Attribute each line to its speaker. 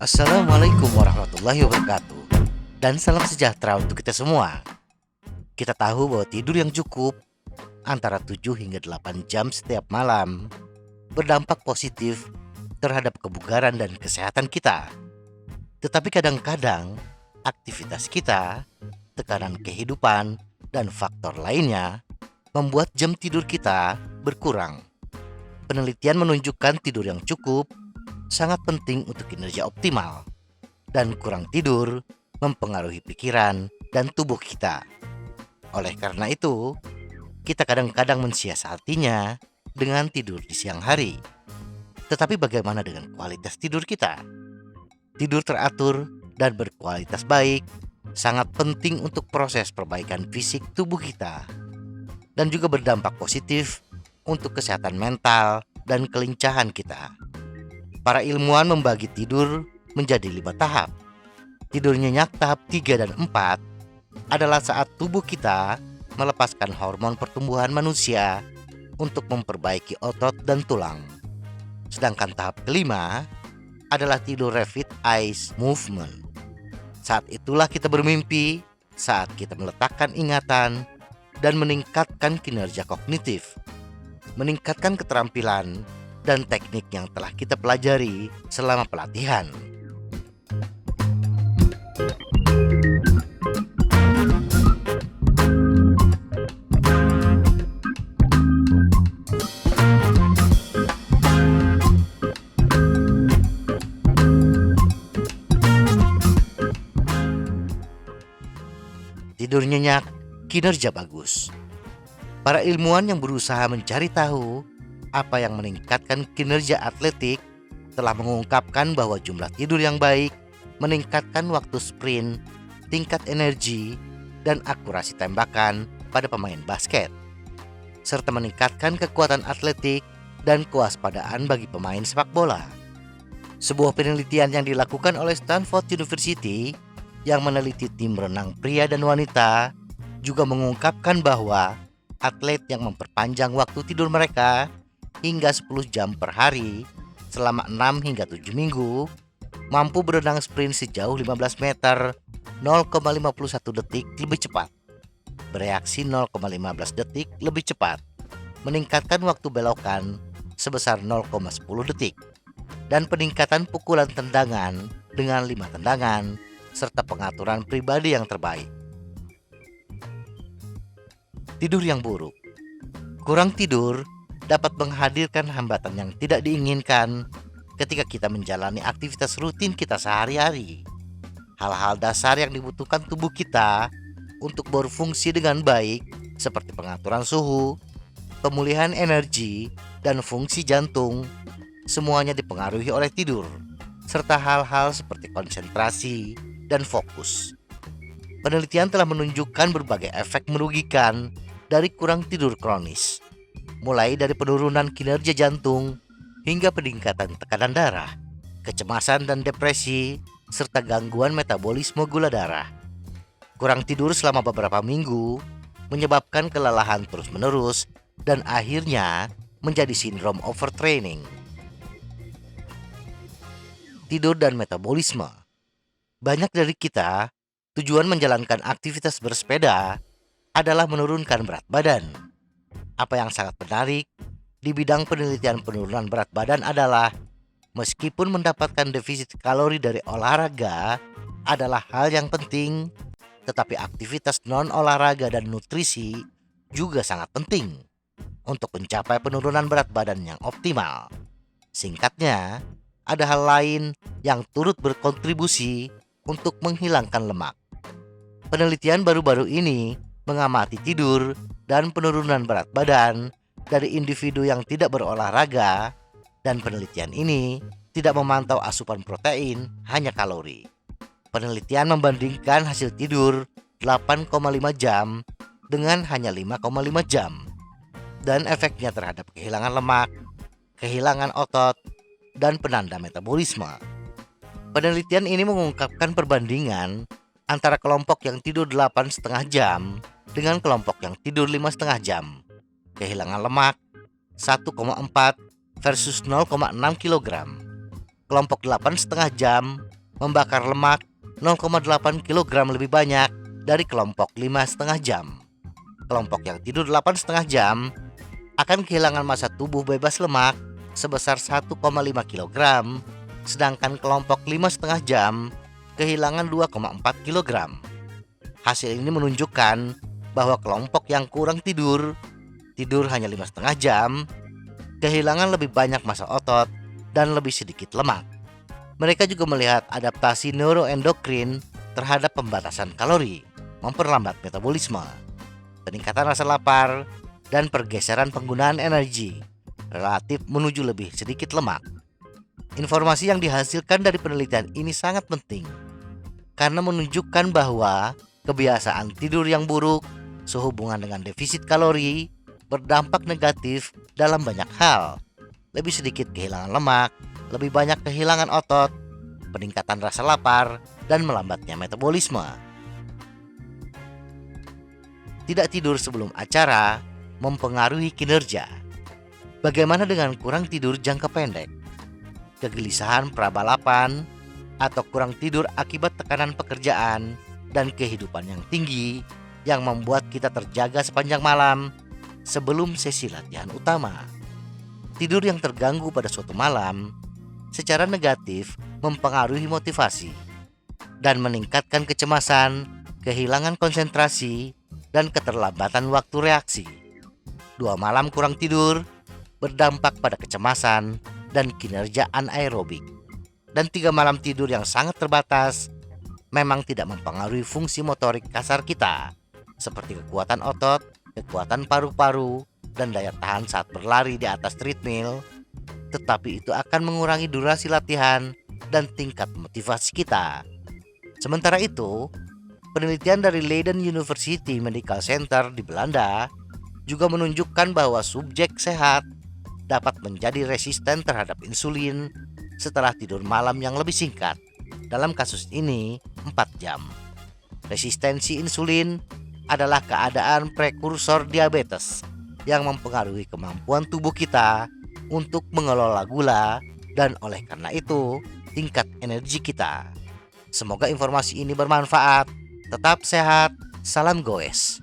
Speaker 1: Assalamualaikum warahmatullahi wabarakatuh. Dan salam sejahtera untuk kita semua. Kita tahu bahwa tidur yang cukup antara 7 hingga 8 jam setiap malam berdampak positif terhadap kebugaran dan kesehatan kita. Tetapi kadang-kadang aktivitas kita, tekanan kehidupan, dan faktor lainnya membuat jam tidur kita berkurang. Penelitian menunjukkan tidur yang cukup sangat penting untuk kinerja optimal, dan kurang tidur mempengaruhi pikiran dan tubuh kita. Oleh karena itu, kita kadang-kadang mensiasatinya dengan tidur di siang hari. Tetapi bagaimana dengan kualitas tidur kita? Tidur teratur dan berkualitas baik sangat penting untuk proses perbaikan fisik tubuh kita, dan juga berdampak positif untuk kesehatan mental dan kelincahan kita. Para ilmuwan membagi tidur menjadi 5 tahap. Tidur nyenyak tahap 3 dan 4 adalah saat tubuh kita melepaskan hormon pertumbuhan manusia untuk memperbaiki otot dan tulang. Sedangkan tahap kelima adalah tidur rapid eye movement. Saat itulah kita bermimpi, saat kita meletakkan ingatan dan meningkatkan kinerja kognitif, meningkatkan keterampilan dan teknik yang telah kita pelajari selama pelatihan. Tidur nyenyak, kinerja bagus. Para ilmuwan yang berusaha mencari tahu apa yang meningkatkan kinerja atletik telah mengungkapkan bahwa jumlah tidur yang baik meningkatkan waktu sprint, tingkat energi, dan akurasi tembakan pada pemain basket, serta meningkatkan kekuatan atletik dan kewaspadaan bagi pemain sepak bola. Sebuah penelitian yang dilakukan oleh Stanford University yang meneliti tim renang pria dan wanita juga mengungkapkan bahwa atlet yang memperpanjang waktu tidur mereka hingga 10 jam per hari selama 6 hingga 7 minggu mampu berenang sprint sejauh 15 meter 0,51 detik lebih cepat, bereaksi 0,15 detik lebih cepat, meningkatkan waktu belokan sebesar 0,10 detik, dan peningkatan pukulan tendangan dengan 5 tendangan serta pengaturan pribadi yang terbaik. Tidur yang buruk. Kurang tidur dapat menghadirkan hambatan yang tidak diinginkan ketika kita menjalani aktivitas rutin kita sehari-hari. Hal-hal dasar yang dibutuhkan tubuh kita untuk berfungsi dengan baik seperti pengaturan suhu, pemulihan energi, dan fungsi jantung semuanya dipengaruhi oleh tidur, serta hal-hal seperti konsentrasi dan fokus. Penelitian telah menunjukkan berbagai efek merugikan dari kurang tidur kronis, mulai dari penurunan kinerja jantung hingga peningkatan tekanan darah, kecemasan dan depresi, serta gangguan metabolisme gula darah. Kurang tidur selama beberapa minggu menyebabkan kelelahan terus-menerus dan akhirnya menjadi sindrom overtraining. Tidur dan metabolisme. Banyak dari kita, tujuan menjalankan aktivitas bersepeda adalah menurunkan berat badan. Apa yang sangat menarik di bidang penelitian penurunan berat badan adalah meskipun mendapatkan defisit kalori dari olahraga adalah hal yang penting, tetapi aktivitas non-olahraga dan nutrisi juga sangat penting untuk mencapai penurunan berat badan yang optimal. Singkatnya, ada hal lain yang turut berkontribusi untuk menghilangkan lemak. Penelitian baru-baru ini mengamati tidur dan penurunan berat badan dari individu yang tidak berolahraga, dan penelitian ini tidak memantau asupan protein, hanya kalori. Penelitian membandingkan hasil tidur 8,5 jam dengan hanya 5,5 jam dan efeknya terhadap kehilangan lemak, kehilangan otot, dan penanda metabolisme. Penelitian ini mengungkapkan perbandingan antara kelompok yang tidur 8,5 jam dengan kelompok yang tidur 5,5 jam. Kehilangan lemak 1,4 versus 0,6 kilogram. Kelompok 8,5 jam membakar lemak 0,8 kilogram lebih banyak dari kelompok 5,5 jam. Kelompok yang tidur 8,5 jam akan kehilangan massa tubuh bebas lemak sebesar 1,5 kilogram, sedangkan kelompok 5,5 jam kehilangan 2,4 kilogram. Hasil ini menunjukkan bahwa kelompok yang kurang tidur hanya 5,5 jam, kehilangan lebih banyak massa otot dan lebih sedikit lemak. Mereka juga melihat adaptasi neuroendokrin terhadap pembatasan kalori, memperlambat metabolisme, peningkatan rasa lapar, dan pergeseran penggunaan energi relatif menuju lebih sedikit lemak. Informasi yang dihasilkan dari penelitian ini sangat penting karena menunjukkan bahwa kebiasaan tidur yang buruk sehubungan dengan defisit kalori berdampak negatif dalam banyak hal. Lebih sedikit kehilangan lemak, lebih banyak kehilangan otot, peningkatan rasa lapar, dan melambatnya metabolisme. Tidak tidur sebelum acara mempengaruhi kinerja. Bagaimana dengan kurang tidur jangka pendek? Kegelisahan prabalapan atau kurang tidur akibat tekanan pekerjaan dan kehidupan yang tinggi yang membuat kita terjaga sepanjang malam sebelum sesi latihan utama. Tidur yang terganggu pada suatu malam secara negatif mempengaruhi motivasi dan meningkatkan kecemasan, kehilangan konsentrasi, dan keterlambatan waktu reaksi. 2 malam kurang tidur berdampak pada kecemasan dan kinerja anaerobik. Dan 3 malam tidur yang sangat terbatas memang tidak mempengaruhi fungsi motorik kasar kita, seperti kekuatan otot, kekuatan paru-paru, dan daya tahan saat berlari di atas treadmill, tetapi itu akan mengurangi durasi latihan dan tingkat motivasi kita. Sementara itu, penelitian dari Leiden University Medical Center di Belanda juga menunjukkan bahwa subjek sehat dapat menjadi resisten terhadap insulin setelah tidur malam yang lebih singkat. Dalam kasus ini, 4 jam. Resistensi insulin adalah keadaan prekursor diabetes yang mempengaruhi kemampuan tubuh kita untuk mengelola gula dan oleh karena itu tingkat energi kita. Semoga informasi ini bermanfaat. Tetap sehat. Salam goes.